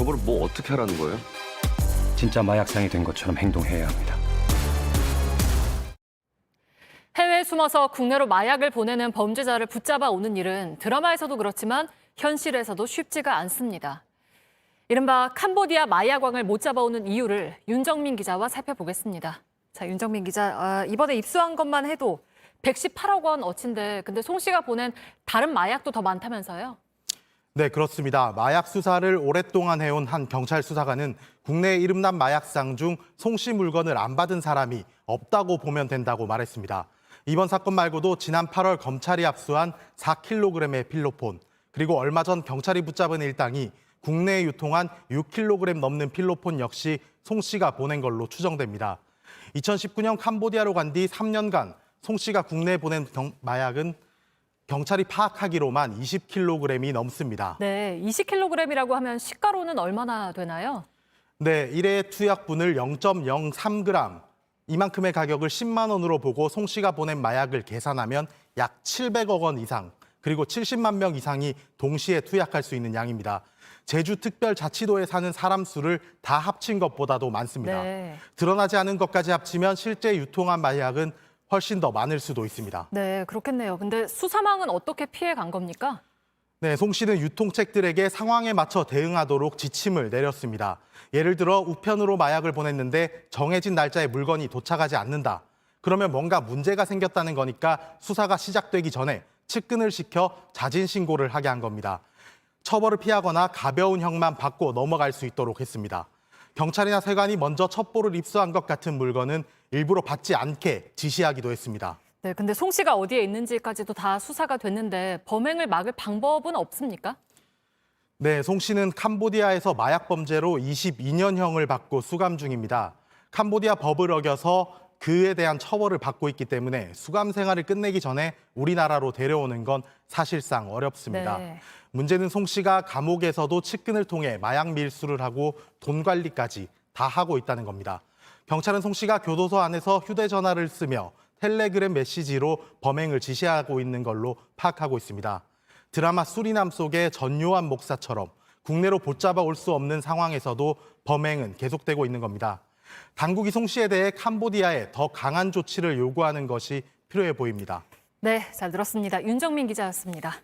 저걸 뭐 어떻게 하라는 거예요? 진짜 마약상이 된 것처럼 행동해야 합니다. 해외에 숨어서 국내로 마약을 보내는 범죄자를 붙잡아 오는 일은 드라마에서도 그렇지만 현실에서도 쉽지가 않습니다. 이른바 캄보디아 마약왕을 못 잡아오는 이유를 윤정민 기자와 살펴보겠습니다. 자, 윤정민 기자, 이번에 입수한 것만 해도 118억 원 어치인데 근데 송 씨가 보낸 다른 마약도 더 많다면서요? 네, 그렇습니다. 마약 수사를 오랫동안 해온 한 경찰 수사관은 국내 이름난 마약상 중 송 씨 물건을 안 받은 사람이 없다고 보면 된다고 말했습니다. 이번 사건 말고도 지난 8월 검찰이 압수한 4kg의 필로폰, 그리고 얼마 전 경찰이 붙잡은 일당이 국내에 유통한 6kg 넘는 필로폰 역시 송 씨가 보낸 걸로 추정됩니다. 2019년 캄보디아로 간 뒤 3년간 송 씨가 국내에 보낸 마약은 경찰이 파악하기로만 20kg이 넘습니다. 네, 20kg이라고 하면 시가로는 얼마나 되나요? 네, 1회 투약분을 0.03g, 이만큼의 가격을 10만 원으로 보고 송 씨가 보낸 마약을 계산하면 약 700억 원 이상, 그리고 70만 명 이상이 동시에 투약할 수 있는 양입니다. 제주특별자치도에 사는 사람 수를 다 합친 것보다도 많습니다. 네. 드러나지 않은 것까지 합치면 실제 유통한 마약은 훨씬 더 많을 수도 있습니다. 네, 그렇겠네요. 근데 수사망은 어떻게 피해 간 겁니까? 네, 송 씨는 유통책들에게 상황에 맞춰 대응하도록 지침을 내렸습니다. 예를 들어 우편으로 마약을 보냈는데 정해진 날짜에 물건이 도착하지 않는다. 그러면 뭔가 문제가 생겼다는 거니까 수사가 시작되기 전에 측근을 시켜 자진 신고를 하게 한 겁니다. 처벌을 피하거나 가벼운 형만 받고 넘어갈 수 있도록 했습니다. 경찰이나 세관이 먼저 첩보를 입수한 것 같은 물건은 일부러 받지 않게 지시하기도 했습니다. 네, 근데 송 씨가 어디에 있는지까지도 다 수사가 됐는데 범행을 막을 방법은 없습니까? 네, 송 씨는 캄보디아에서 마약 범죄로 22년형을 받고 수감 중입니다. 캄보디아 법을 어겨서 그에 대한 처벌을 받고 있기 때문에 수감 생활을 끝내기 전에 우리나라로 데려오는 건 사실상 어렵습니다. 네. 문제는 송 씨가 감옥에서도 측근을 통해 마약 밀수를 하고 돈 관리까지 다 하고 있다는 겁니다. 경찰은 송 씨가 교도소 안에서 휴대전화를 쓰며 텔레그램 메시지로 범행을 지시하고 있는 걸로 파악하고 있습니다. 드라마 수리남 속의 전요한 목사처럼 국내로 붙잡아 올 수 없는 상황에서도 범행은 계속되고 있는 겁니다. 당국이 송 씨에 대해 캄보디아에 더 강한 조치를 요구하는 것이 필요해 보입니다. 네, 잘 들었습니다. 윤정민 기자였습니다.